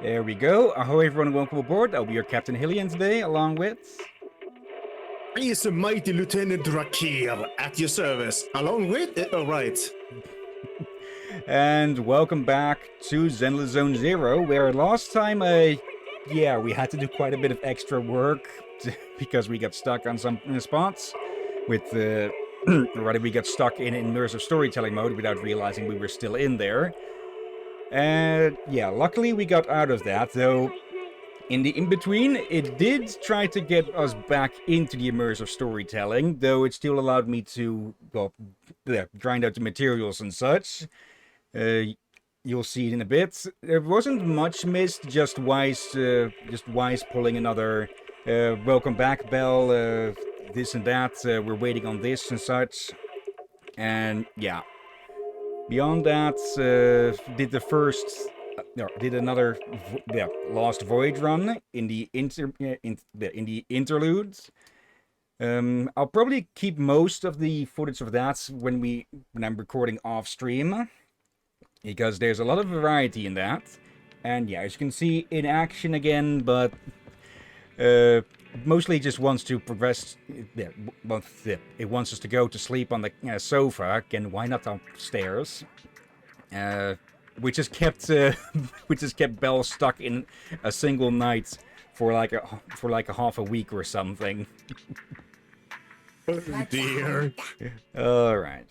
There we go. Ahoy everyone, welcome aboard. I'll be your Captain Hillian today, along with... He is a mighty Lieutenant Drakir at your service, along with... right. And welcome back to Zenless Zone Zero, where last time, yeah, we had to do quite a bit of extra work because we got stuck on some spots with rather, we got stuck in immersive storytelling mode without realizing we were still in there. And yeah, luckily we got out of that, though in the in-between, it did try to get us back into the immersive storytelling, though it still allowed me to, well, grind out the materials and such. You'll see it in a bit. There wasn't much missed, just Wise pulling another welcome back bell, this and that, we're waiting on this and such. And yeah. Beyond that, did another Lost Void run in the interludes. I'll probably keep most of the footage of that when I'm recording off stream, because there's a lot of variety in that. And yeah, as you can see, in action again, but mostly just wants to progress. It wants us to go to sleep on the sofa. Again, why not upstairs? Which has kept Belle stuck in a single night for like a half a week or something. Oh dear. All right.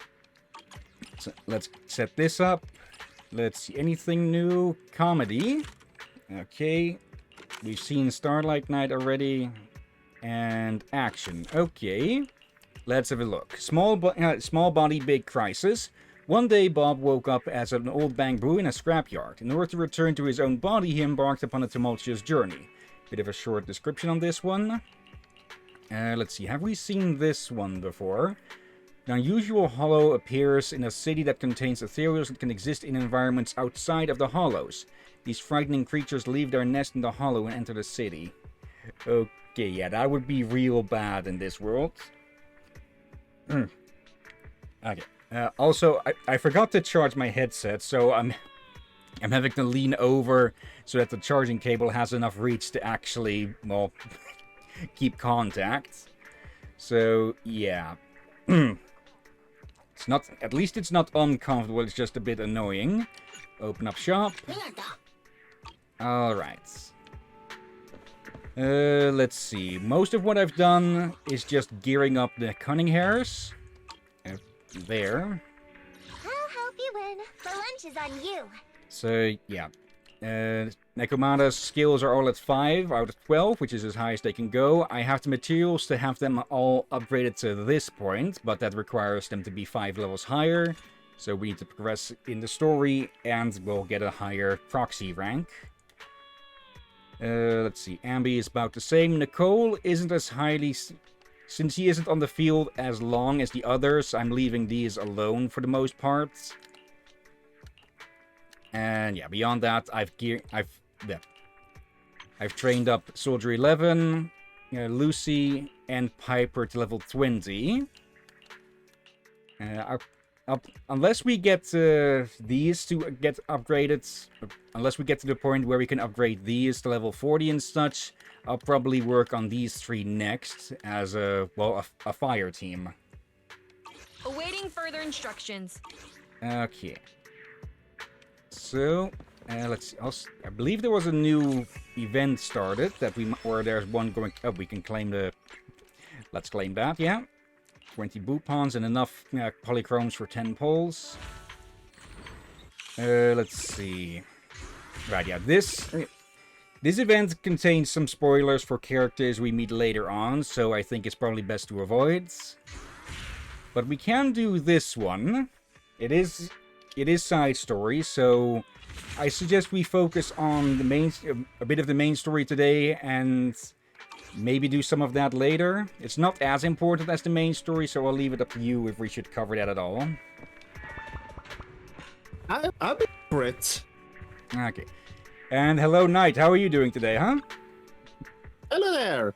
So let's set this up. Let's see, anything new? Comedy. Okay. We've seen Starlight Night already. And action. Okay. Let's have a look. Small body, big crisis. One day, Bob woke up as an old bamboo in a scrapyard. In order to return to his own body, he embarked upon a tumultuous journey. Bit of a short description on this one. Let's see, have we seen this one before? An unusual hollow appears in a city that contains ethereals that can exist in environments outside of the hollows. These frightening creatures leave their nest in the hollow and enter the city. Okay, yeah, that would be real bad in this world. Okay. Also, I forgot to charge my headset, so I'm having to lean over so that the charging cable has enough reach to actually, well, keep contact. So, yeah. It's not, at least it's not uncomfortable, it's just a bit annoying. Open up shop. Alright. Let's see. Most of what I've done is just gearing up the cunning hairs. There. I'll help you win. The lunch is on you. So, yeah. Nekomata's skills are all at 5 out of 12, which is as high as they can go. I have the materials to have them all upgraded to this point, but that requires them to be 5 levels higher. So we need to progress in the story, and we'll get a higher proxy rank. Let's see. Ambi is about the same. Nicole isn't as highly... Since he isn't on the field as long as the others, I'm leaving these alone for the most part. And yeah, beyond that, I've trained up Soldier 11, Lucy, and Piper to level 20. Unless we get these to get upgraded, unless we get to the point where we can upgrade these to level 40 and such, I'll probably work on these 3 next as a fire team. Awaiting further instructions. Okay. So, let's see. I believe there was a new event started that or there's one going. Oh, we can claim the. Let's claim that. Yeah, 20 boopons and enough polychromes for 10 poles. Let's see. Right. Yeah. This event contains some spoilers for characters we meet later on, so I think it's probably best to avoid. But we can do this one. It is side story, so I suggest we focus on a bit of the main story today, and maybe do some of that later. It's not as important as the main story, so I'll leave it up to you if we should cover that at all. I'll be Brit. Okay. And hello, Knight. How are you doing today, huh? Hello there.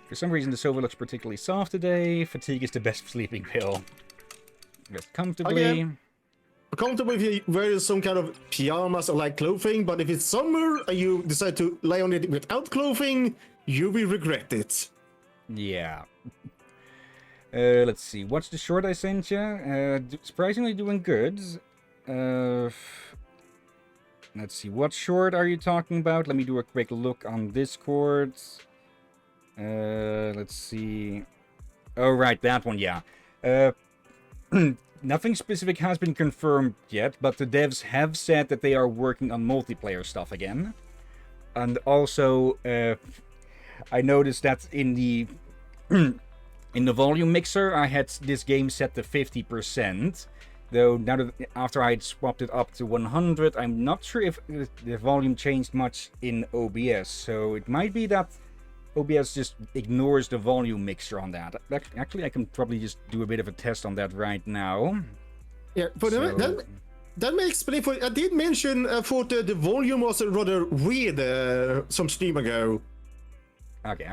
For some reason, the sofa looks particularly soft today. Fatigue is the best sleeping pill. Rest comfortably. Again. comfortable if you wear some kind of pajamas or like clothing, but if it's summer and you decide to lie on it without clothing, you will regret it. Yeah. Let's see. What's the short I sent you? Surprisingly doing good. Let's see. What short are you talking about? Let me do a quick look on Discord. Let's see. Oh, right. That one, yeah. Nothing specific has been confirmed yet, but the devs have said that they are working on multiplayer stuff again. And also, I noticed that in the in the volume mixer, I had this game set to 50%. Though now that after I had swapped it up to 100, I'm not sure if the volume changed much in OBS. So it might be that OBS just ignores the volume mixer on that. Actually, I can probably just do a bit of a test on that right now. Yeah, but that may explain. For I did mention I thought the volume was rather weird some stream ago. Okay.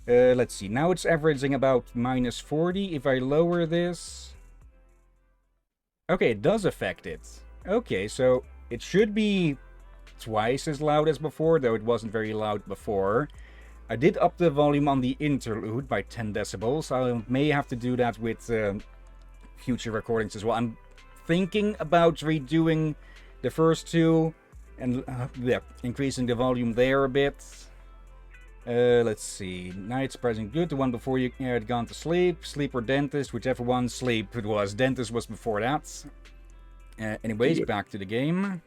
Let's see. Now it's averaging about -40. If I lower this... Okay, it does affect it. Okay, so it should be twice as loud as before, though it wasn't very loud before. I did up the volume on the interlude by 10 decibels. I may have to do that with future recordings as well. I'm thinking about redoing the first two and increasing the volume there a bit. Let's see. Night's present good. The one before you had gone to sleep. Sleep or dentist, whichever one. Sleep it was. Dentist was before that. Anyways, back to the game.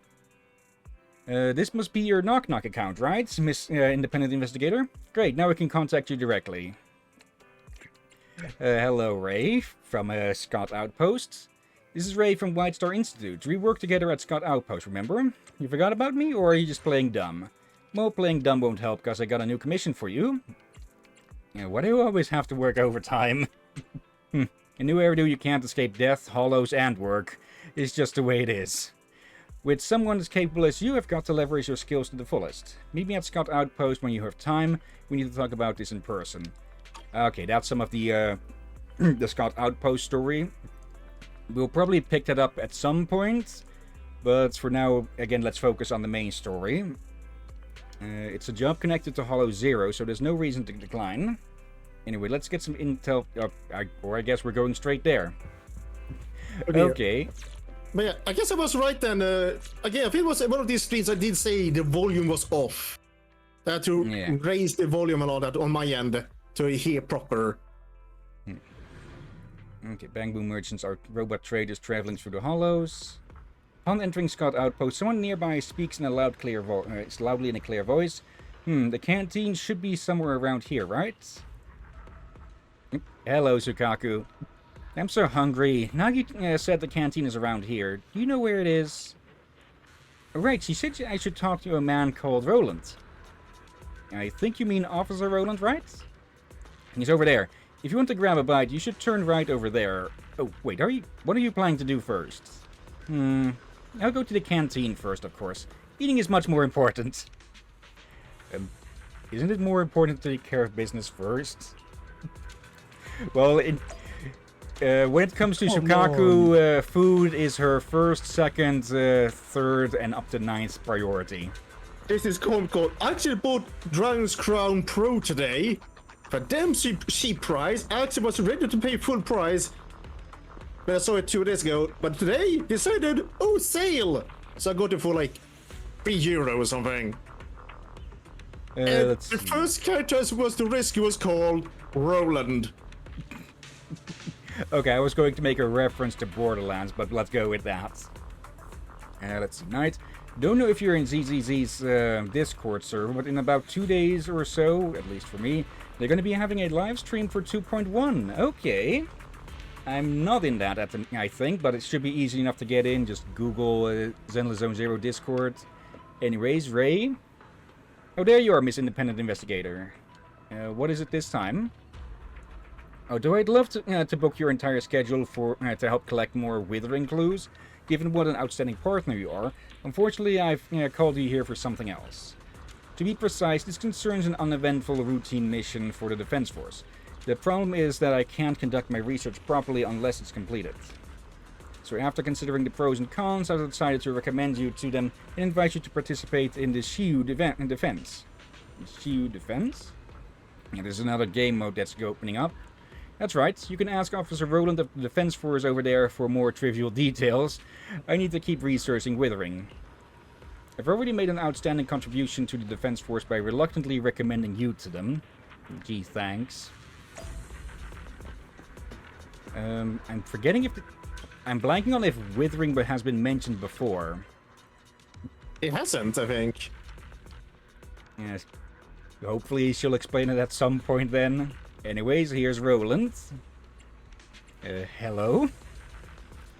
This must be your Knock Knock account, right, Miss Independent Investigator? Great, now we can contact you directly. Hello, Ray, from Scott Outpost. This is Ray from White Star Institute. We work together at Scott Outpost, remember? You forgot about me, or are you just playing dumb? Well, playing dumb won't help, because I got a new commission for you. Why do you always have to work overtime? In New Eridu, you can't escape death, hollows, and work. It's just the way it is. With someone as capable as you, have got to leverage your skills to the fullest. Meet me at Scott Outpost when you have time. We need to talk about this in person. Okay, that's some of the the Scott Outpost story. We'll probably pick that up at some point. But for now, again, let's focus on the main story. It's a job connected to Hollow Zero, so there's no reason to decline. Anyway, let's get some intel. Or I guess we're going straight there. Okay. But yeah, I guess I was right then. Again, I think it was one of these streams I did say the volume was off. I had to raise the volume and all that on my end to hear proper. Okay, Bang Boom merchants are robot traders traveling through the hollows. Upon entering Scott Outpost, someone nearby speaks in a loudly in a clear voice. The canteen should be somewhere around here, right? Hello, Sukaku. I'm so hungry. Now you said the canteen is around here. Do you know where it is? Right, she said I should talk to a man called Roland. I think you mean Officer Roland, right? He's over there. If you want to grab a bite, you should turn right over there. Oh, wait, what are you planning to do first? I'll go to the canteen first, of course. Eating is much more important. Isn't it more important to take care of business first? Well, when it comes to Shukaku, food is her first, second, third, and up to 9th priority. This is called. I actually bought Dragon's Crown Pro today. For damn cheap price. I actually was ready to pay full price. But I saw it 2 days ago. But today, decided, sale! So I got it for like €3 or something. And the first character was the rescue was called Roland. Okay, I was going to make a reference to Borderlands, but let's go with that. Let's see, Knight. Don't know if you're in ZZZ's Discord server, but in about 2 days or so, at least for me, they're going to be having a live stream for 2.1. Okay. I'm not in that, I think, but it should be easy enough to get in. Just Google Zenless Zone Zero Discord. Anyways, Ray. Oh, there you are, Miss Independent Investigator. What is it this time? Although I'd love to book your entire schedule for to help collect more withering clues, given what an outstanding partner you are, unfortunately I've called you here for something else. To be precise, this concerns an uneventful routine mission for the Defense Force. The problem is that I can't conduct my research properly unless it's completed. So after considering the pros and cons, I decided to recommend you to them and invite you to participate in the Shield event in defense. Shield defense? Yeah, there's another game mode that's opening up. That's right, you can ask Officer Roland of the Defense Force over there for more trivial details. I need to keep researching Withering. I've already made an outstanding contribution to the Defense Force by reluctantly recommending you to them. Gee, thanks. I'm forgetting if I'm blanking on if Withering has been mentioned before. It hasn't, I think. Yes. Hopefully she'll explain it at some point then. Anyways, here's Roland. Hello?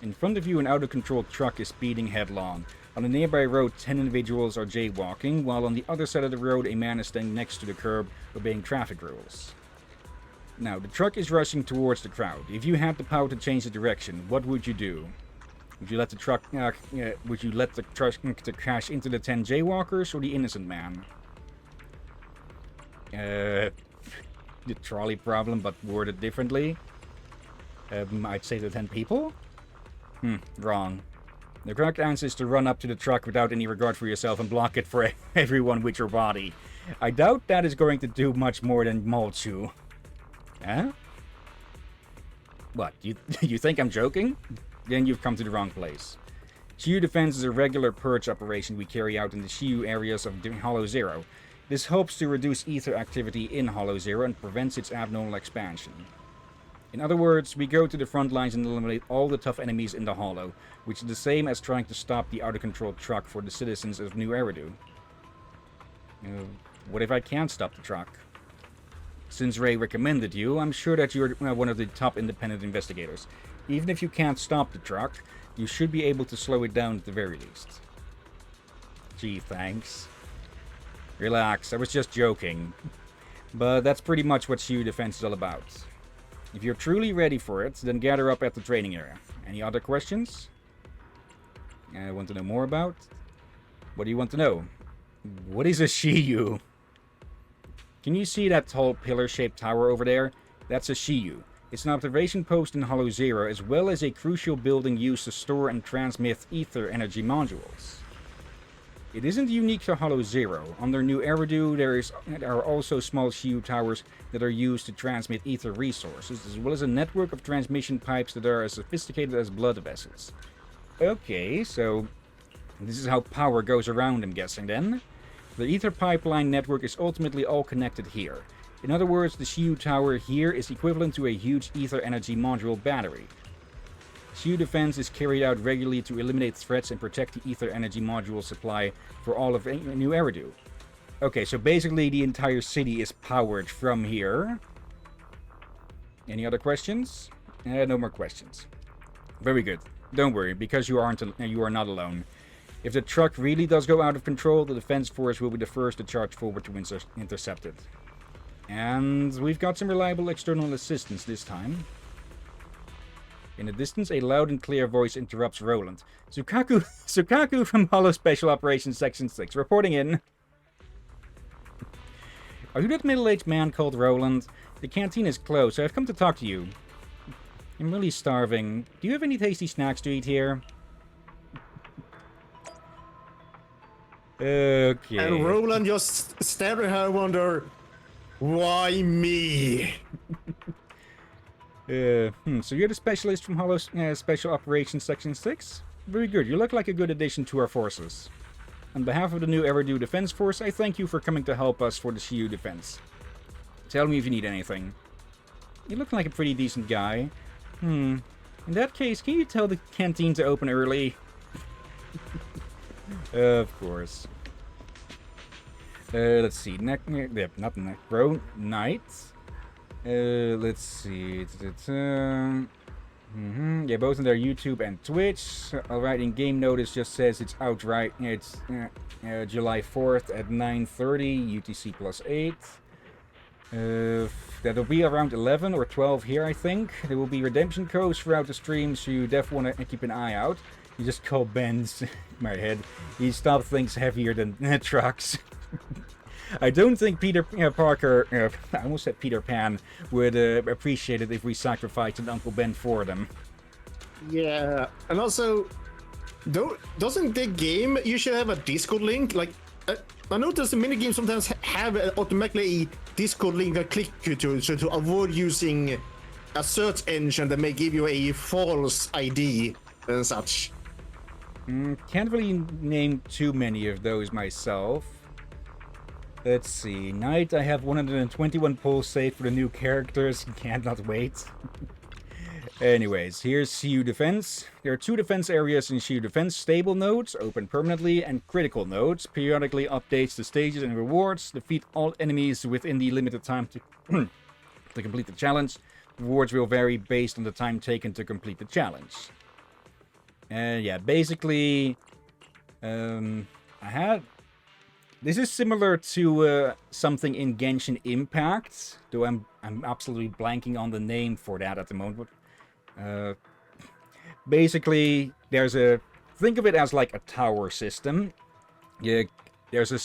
In front of you, an out-of-control truck is speeding headlong. On a nearby road, 10 individuals are jaywalking, while on the other side of the road, a man is standing next to the curb, obeying traffic rules. Now, the truck is rushing towards the crowd. If you had the power to change the direction, what would you do? Would you let the truck to crash into the 10 jaywalkers or the innocent man? The trolley problem, but worded differently. I'd say the 10 people? Wrong. The correct answer is to run up to the truck without any regard for yourself and block it for everyone with your body. I doubt that is going to do much more than mulch you. Huh? What, you think I'm joking? Then you've come to the wrong place. Shiyu Defense is a regular purge operation we carry out in the Shiyu areas of Hollow Zero. This helps to reduce ether activity in Hollow Zero and prevents its abnormal expansion. In other words, we go to the front lines and eliminate all the tough enemies in the Hollow, which is the same as trying to stop the out-of-control truck for the citizens of New Eridu. What if I can't stop the truck? Since Ray recommended you, I'm sure that you're one of the top independent investigators. Even if you can't stop the truck, you should be able to slow it down at the very least. Gee, thanks. Relax, I was just joking. But that's pretty much what Shiyu Defense is all about. If you're truly ready for it, then gather up at the training area. Any other questions? Want to know more about? What do you want to know? What is a Shiyu? Can you see that tall pillar-shaped tower over there? That's a Shiyu. It's an observation post in Hollow Zero, as well as a crucial building used to store and transmit ether energy modules. It isn't unique to Hollow Zero. Under New Eridu, there are also small Shiyu towers that are used to transmit ether resources, as well as a network of transmission pipes that are as sophisticated as blood vessels. Okay, so this is how power goes around, I'm guessing then. The ether pipeline network is ultimately all connected here. In other words, the Shiyu tower here is equivalent to a huge ether energy module battery. Shiyu Defense is carried out regularly to eliminate threats and protect the ether energy module supply for all of New Eridu. Okay, so basically the entire city is powered from here. Any other questions? No more questions. Very good. Don't worry, because you are not alone. If the truck really does go out of control, the Defense Force will be the first to charge forward to intercept it. And we've got some reliable external assistance this time. In the distance, a loud and clear voice interrupts Roland. Sukaku from Hollow Special Operations Section 6, reporting in. Are you that middle-aged man called Roland? The canteen is closed, so I've come to talk to you. I'm really starving. Do you have any tasty snacks to eat here? Okay. And Roland just stared at her and wonder, why me? So you're the specialist from Hollow Special Operations Section 6? Very good, you look like a good addition to our forces. On behalf of the New Eridu Defense Force, I thank you for coming to help us for the Shiyu Defense. Tell me if you need anything. You look like a pretty decent guy. In that case, can you tell the canteen to open early? Of course. Let's see. Not neck, bro. Night. Let's see. Yeah, both on their YouTube and Twitch. Alright, in game notice just says it's outright. It's July 4th at 9:30 UTC +8. That'll be around 11 or 12 here, I think. There will be redemption codes throughout the stream, so you definitely want to keep an eye out. You just call Ben's my head. He stopped things heavier than trucks. I don't think Peter Parker, I almost said Peter Pan, would appreciate it if we sacrificed an Uncle Ben for them. Yeah, and also, doesn't the game usually have a Discord link? Like, I noticed the minigame sometimes have automatically a Discord link that click you to, so to avoid using a search engine that may give you a false ID and such. Can't really name too many of those myself. Let's see. Knight, I have 121 pulls saved for the new characters. Cannot wait. Anyways, here's CU Defense. There are 2 defense areas in CU Defense. Stable nodes, open permanently, and critical nodes. Periodically updates the stages and rewards. Defeat all enemies within the limited time to, to complete the challenge. Rewards will vary based on the time taken to complete the challenge. Yeah, basically, this is similar to something in Genshin Impact, though I'm absolutely blanking on the name for that at the moment. Basically, think of it as like a tower system. Yeah, there's a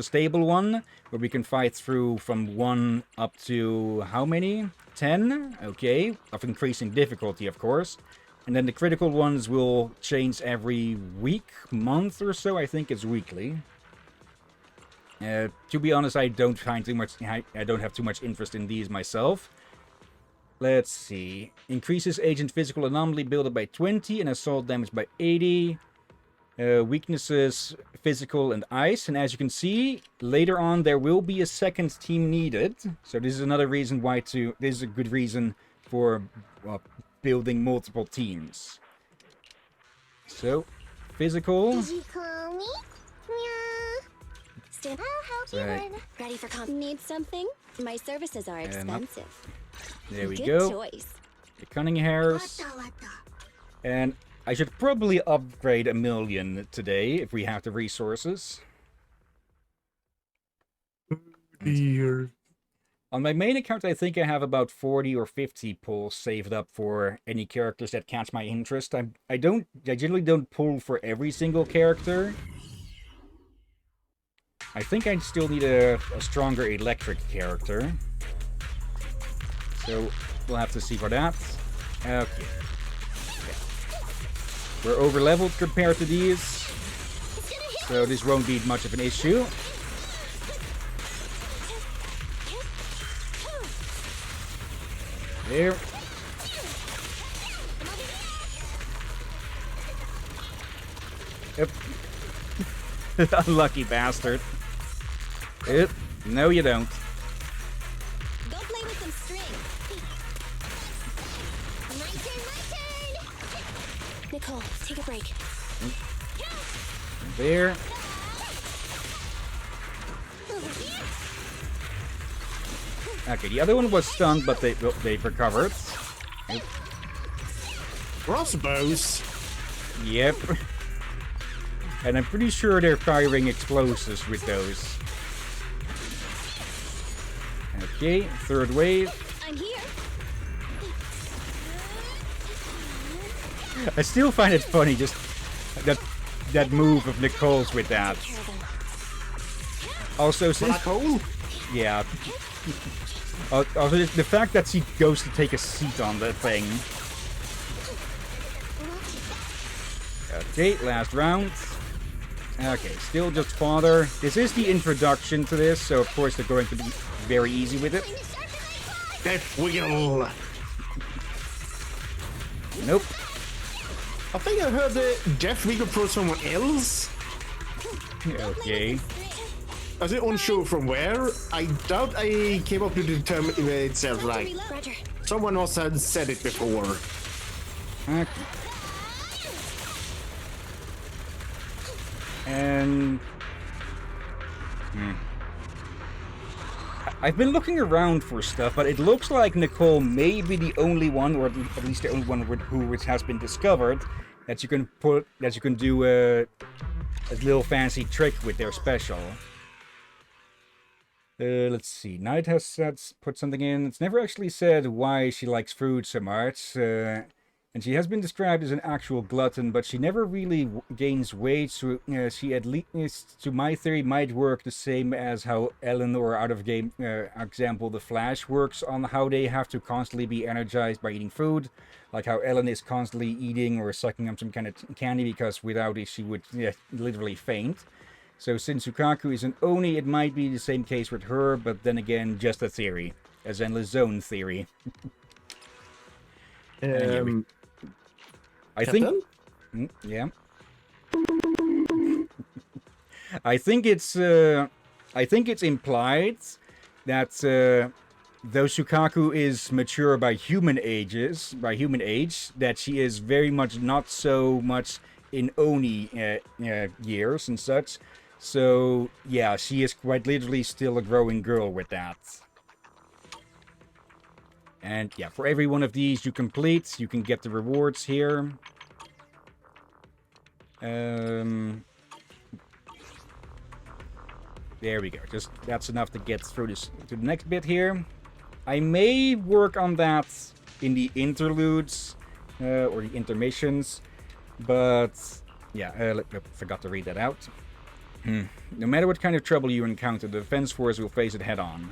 stable one where we can fight through from 1 up to how many? 10? Okay, of increasing difficulty, of course. And then the critical ones will change every week, month or so. I think it's weekly. To be honest, I don't have too much interest in these myself. Let's see. Increases agent physical anomaly buildup by 20 and assault damage by 80. Weaknesses, physical and ice. And as you can see, later on there will be a second team needed. So this is another reason why this is a good reason for building multiple teams. So, physical. Did you call me? Yeah. Stand. I'll help you Right. win. Ready for Need something? My services are expensive. There we Good go. choice. The cunning hairs. And I should probably upgrade 1,000,000 today if we have the resources. Dear. On my main account, I think I have about 40 or 50 pulls saved up for any characters that catch my interest. I generally don't pull for every single character. I think I still need a stronger electric character. So we'll have to see for that. Okay. We're over leveled compared to these, so this won't be much of an issue. There. Yep. Unlucky bastard. Yep. No, you don't. Go play with some string. My turn. Nicole, take a break. There. Okay, the other one was stunned, but they've recovered. Yep. Crossbows. Yep. And I'm pretty sure they're firing explosives with those. Okay, third wave. I'm here. I still find it funny, just that move of Nicole's with that. Take care of them. Also, since Black hole. yeah. Also, the fact that she goes to take a seat on the thing. Okay, last round. Okay, still just father. This is the introduction to this, so of course they're going to be very easy with it. Death wheel. Nope. I think I heard the Death Wheel from someone else. Okay. I was unsure from where. I doubt I came up with the term itself right. Roger. Someone else had said it before. Okay. And I've been looking around for stuff, but it looks like Nicole may be the only one, or at least the only one who has been discovered that you can do a little fancy trick with their special. Let's see. Knight has put something in. It's never actually said why she likes food so much. And she has been described as an actual glutton, but she never really gains weight, so she at least, to my theory, might work the same as how Ellen or out of game example the Flash works on how they have to constantly be energized by eating food, like how Ellen is constantly eating or sucking on some kind of candy because without it she would literally faint. So since Sukaku is an Oni, it might be the same case with her, but then again, just a theory, a Zenless Zone theory. Anyway. I think, yeah. I think it's implied that though Sukaku is mature by human age, that she is very much not so much in Oni years and such. So yeah, she is quite literally still a growing girl with that. And yeah, for every one of these you complete, you can get the rewards here. There we go. Just that's enough to get through this to the next bit here. I may work on that in the interludes or the intermissions, but yeah, I forgot to read that out. No matter what kind of trouble you encounter, the defense force will face it head on.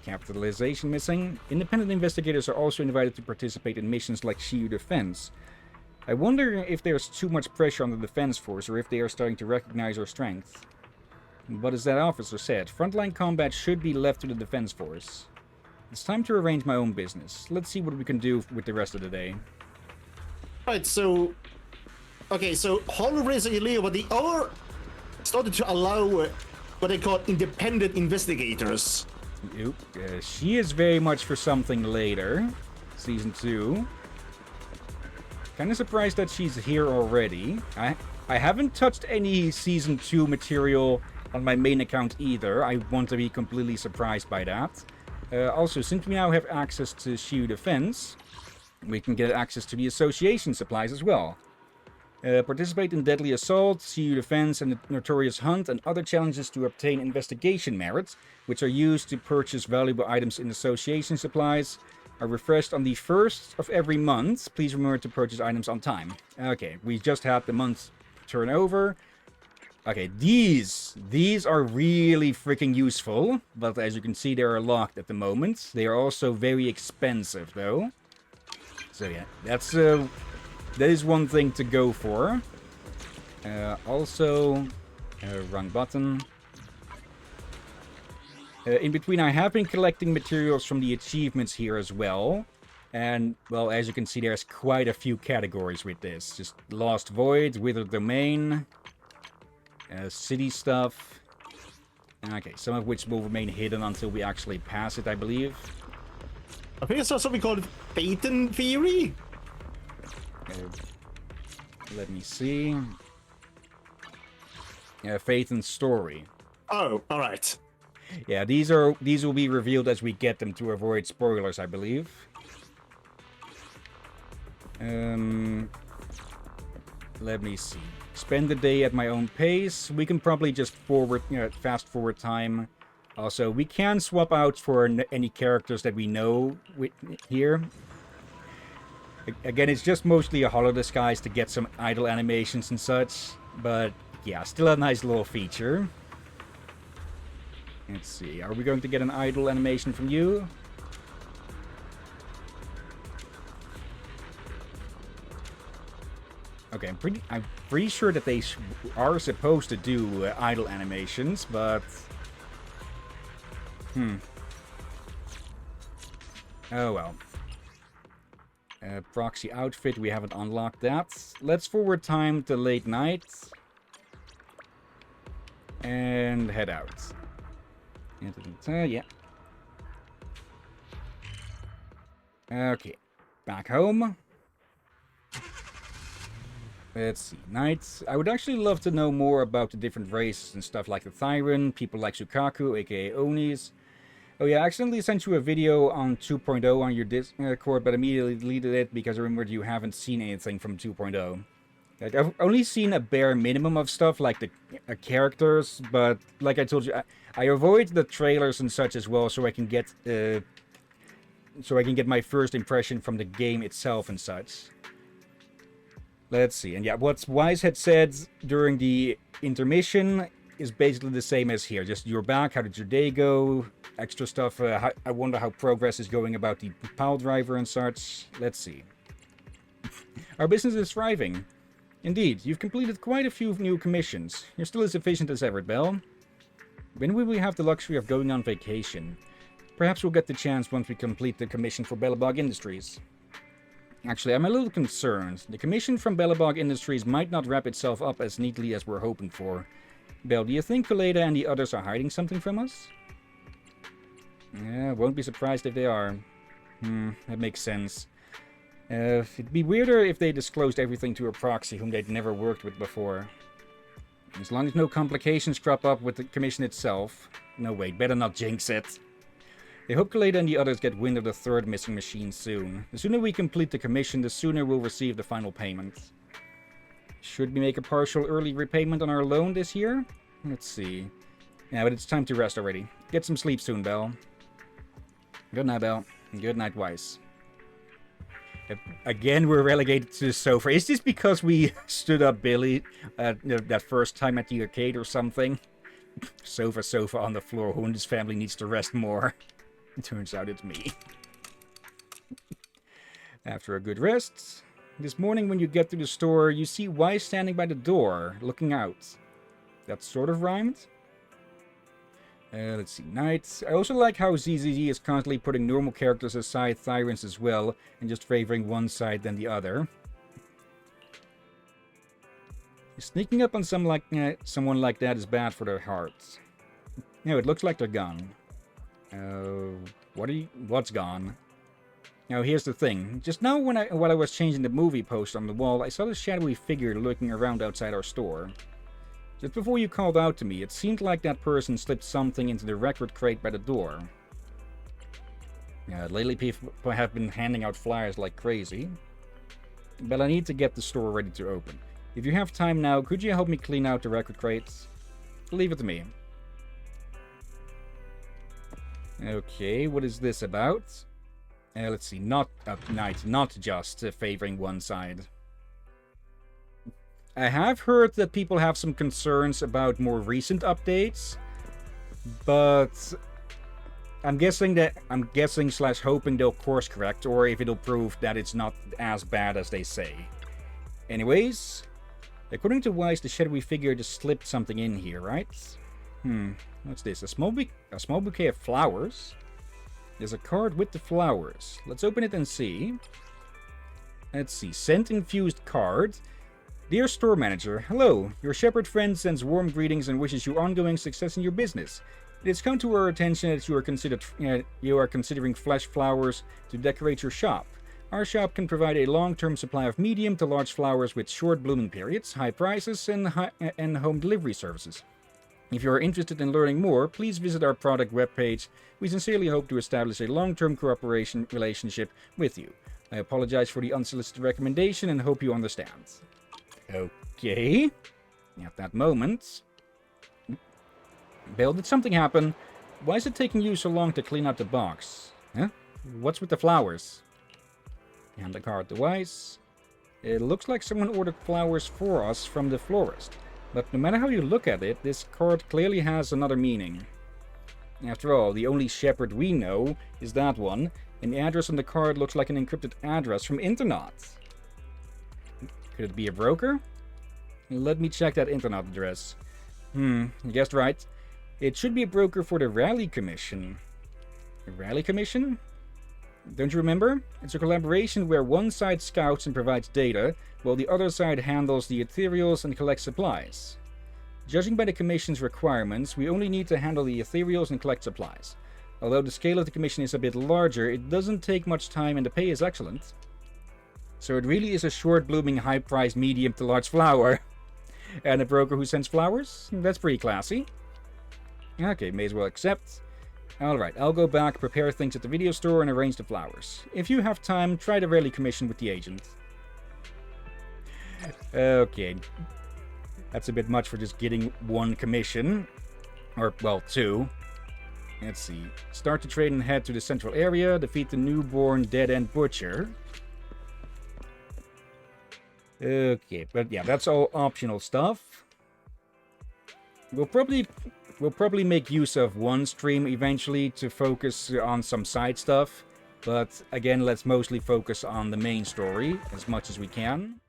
Capitalization missing. Independent investigators are also invited to participate in missions like Shiyu Defense. I wonder if there's too much pressure on the defense force or if they are starting to recognize our strength. But as that officer said, frontline combat should be left to the defense force. It's time to arrange my own business. Let's see what we can do with the rest of the day. Right, so... Okay, so Holograms and Ileo, but they are started to allow what they call independent investigators. She is very much for something later. Season 2. Kind of surprised that she's here already. I haven't touched any Season 2 material on my main account either. I want to be completely surprised by that. Also, since we now have access to Shiyu Defense, we can get access to the association supplies as well. Participate in Deadly Assault, Shiyu Defense, and the Notorious Hunt, and other challenges to obtain investigation merits, which are used to purchase valuable items in association supplies, are refreshed on the 1st of every month. Please remember to purchase items on time. Okay, we just had the month turnover. Okay, these are really freaking useful, but as you can see, they are locked at the moment. They are also very expensive, though. So yeah, that is one thing to go for. Also, wrong button. In between, I have been collecting materials from the achievements here as well. And, well, as you can see, there's quite a few categories with this. Just Lost Void, Withered Domain, city stuff. Okay, some of which will remain hidden until we actually pass it, I believe. I think I saw something called Phaeton Theory. Let me see. Faith and Story. Oh, alright. Yeah, these will be revealed as we get them to avoid spoilers, I believe. Let me see. Spend the day at my own pace. We can probably just fast forward time. Also, we can swap out for any characters that we know here. Again, it's just mostly a holo disguise to get some idle animations and such. But yeah, still a nice little feature. Let's see, are we going to get an idle animation from you? Okay, I'm pretty sure that they are supposed to do idle animations, but... Oh well. Proxy outfit, we haven't unlocked that. Let's forward time to late night. And head out. Yeah. Okay. Back home. Let's see. Night. I would actually love to know more about the different races and stuff like the Thyran, people like Sukaku, aka Onis. Oh yeah, I accidentally sent you a video on 2.0 on your Discord, but immediately deleted it because I remembered you haven't seen anything from 2.0. Like, I've only seen a bare minimum of stuff, like the characters, but like I told you, I avoid the trailers and such as well, so I can get so I can get my first impression from the game itself and such. Let's see. And yeah, what Wise had said during the intermission is basically the same as here. Just you're back, how did your day go? Extra stuff. I wonder how progress is going about the pile driver and such. Let's see. Our business is thriving. Indeed, you've completed quite a few new commissions. You're still as efficient as ever, Belle. When will we have the luxury of going on vacation? Perhaps we'll get the chance once we complete the commission for Bellabog Industries. Actually, I'm a little concerned. The commission from Bellabog Industries might not wrap itself up as neatly as we're hoping for. Belle, do you think Kaleda and the others are hiding something from us? Yeah, won't be surprised if they are. That makes sense. It'd be weirder if they disclosed everything to a proxy whom they'd never worked with before. As long as no complications crop up with the commission itself. No, wait, better not jinx it. I hope Kaleda and the others get wind of the third missing machine soon. The sooner we complete the commission, the sooner we'll receive the final payment. Should we make a partial early repayment on our loan this year? Let's see. Yeah, but it's time to rest already. Get some sleep soon, Belle. Good night, Belle. And good night, Weiss. Again, we're relegated to the sofa. Is this because we stood up Billy that first time at the arcade or something? Sofa on the floor. Who in this family needs to rest more? It turns out it's me. After a good rest, this morning when you get to the store, you see Weiss standing by the door, looking out. That sort of rhymed? Let's see, Knight. I also like how ZZZ is constantly putting normal characters aside tyrants as well, and just favoring one side than the other. Sneaking up on someone like that is bad for their hearts. No, it looks like they're gone. What's gone? Now, here's the thing. Just now, while I was changing the movie poster on the wall, I saw this shadowy figure lurking around outside our store. Just before you called out to me, it seemed like that person slipped something into the record crate by the door. Lately people have been handing out flyers like crazy. But I need to get the store ready to open. If you have time now, could you help me clean out the record crates? Leave it to me. Okay, what is this about? Let's see, not just favoring one side. I have heard that people have some concerns about more recent updates, but I'm guessing / hoping they'll course correct, or if it'll prove that it's not as bad as they say. Anyways, according to Weiss, the shadowy figure just slipped something in here, right? What's this? A small bouquet of flowers? There's a card with the flowers. Let's open it and see. Let's see. Scent-infused card. Dear store manager, hello. Your shepherd friend sends warm greetings and wishes you ongoing success in your business. It has come to our attention that you are considering flesh flowers to decorate your shop. Our shop can provide a long-term supply of medium to large flowers with short blooming periods, high prices, and home delivery services. If you are interested in learning more, please visit our product webpage. We sincerely hope to establish a long-term cooperation relationship with you. I apologize for the unsolicited recommendation and hope you understand. Okay. At that moment... Bill, did something happen? Why is it taking you so long to clean out the box? Huh? What's with the flowers? Hand the card to Weiss. It looks like someone ordered flowers for us from the florist. But no matter how you look at it, this card clearly has another meaning. After all, the only shepherd we know is that one, and the address on the card looks like an encrypted address from Internet. Could it be a broker? Let me check that Internet address. You guessed right. It should be a broker for the Rally Commission. The Rally Commission? Don't you remember? It's a collaboration where one side scouts and provides data, while the other side handles the ethereals and collects supplies. Judging by the Commission's requirements, we only need to handle the ethereals and collect supplies. Although the scale of the Commission is a bit larger, it doesn't take much time and the pay is excellent. So it really is a short-blooming, high-priced, medium to large flower. And a broker who sends flowers? That's pretty classy. Okay, may as well accept. Alright, I'll go back, prepare things at the video store, and arrange the flowers. If you have time, try the Rally Commission with the agent. Okay. That's a bit much for just getting one commission. Or, well, two. Let's see. Start the trade and head to the central area. Defeat the newborn dead-end butcher. Okay, but yeah, that's all optional stuff. We'll probably make use of one stream eventually to focus on some side stuff. But again, let's mostly focus on the main story as much as we can.